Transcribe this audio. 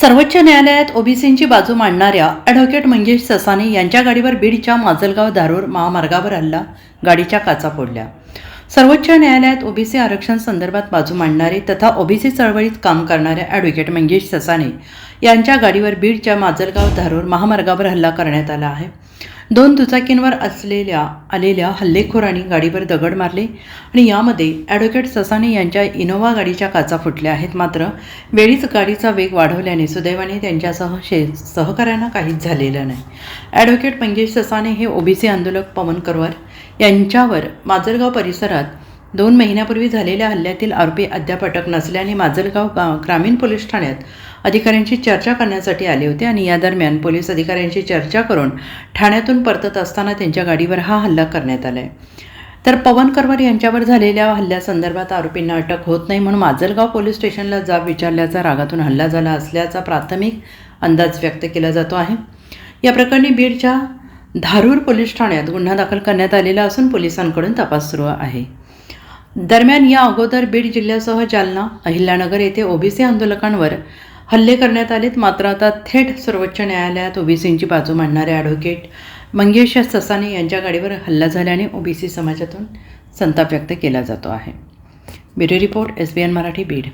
सर्वोच्च न्यायालयात ओबीसींची बाजू मांडणाऱ्या ॲडव्होकेट मंगेश ससाणे यांच्या गाडीवर बीडच्या माजलगाव धारूर महामार्गावर हल्ला, गाडीच्या काचा फोडल्या। सर्वोच्च न्यायालयात ओबीसी आरक्षण संदर्भात बाजू मांडणारे तथा ओबीसी चळवळीत काम करणाऱ्या ॲडव्होकेट मंगेश ससाणे यांच्या गाडीवर बीडच्या माजलगाव धारूर महामार्गावर हल्ला करण्यात आला आहे। 2 दुचाकींवर आलेल्या हल्लेखोरांनी गाडीवर दगड मारले आणि यामध्ये ॲडव्होकेट ससाणे यांच्या इनोव्हा गाडीच्या काचा फुटल्या आहेत। मात्र वेळीच गाडीचा वेग वाढवल्याने सुदैवाने त्यांच्यासह सहकाऱ्यांना काहीच झालेलं नाही। ॲडव्होकेट मंगेश ससाणे हे ओबीसी आंदोलक पवन करवर यांच्यावर माजलगाव परिसरात 2 महिन्यापूर्वी झालेल्या हल्ल्यातील आरोपी अद्याप अटक नसल्याने माजलगाव ग्रामीण पोलीस ठाण्यात अधिकाऱ्यांशी चर्चा करण्यासाठी आले होते आणि या दरम्यान पोलीस अधिकाऱ्यांशी चर्चा करून ठाण्यातून परतत असताना त्यांच्या गाडीवर हा हल्ला करण्यात आला आहे। तर पवन करवर यांच्यावर झालेल्या हल्ल्यासंदर्भात आरोपींना अटक होत नाही म्हणून माजलगाव पोलीस स्टेशनला जाब विचारल्याचा रागातून हल्ला झाला असल्याचा प्राथमिक अंदाज व्यक्त केला जातो आहे। या प्रकरणी बीडच्या धारूर पोलीस ठाण्यात गुन्हा दाखल करण्यात आलेला असून पोलिसांकडून तपास सुरू आहे। दरम्यान या अगोदर बीड जिल्ह्यासह जालना, अहिल्यानगर येथे ओबीसी आंदोलकांवर हल्ले करण्यात आलेत। मात्र आता थेट सर्वोच्च न्यायालयात ओबीसींची बाजू मांडणारे ॲडव्होकेट मंगेश ससाणे यांच्या गाडीवर हल्ला झाल्याने ओबीसी समाजातून संताप व्यक्त केला जातो आहे। Bureau report, SBN Marathi, Beed.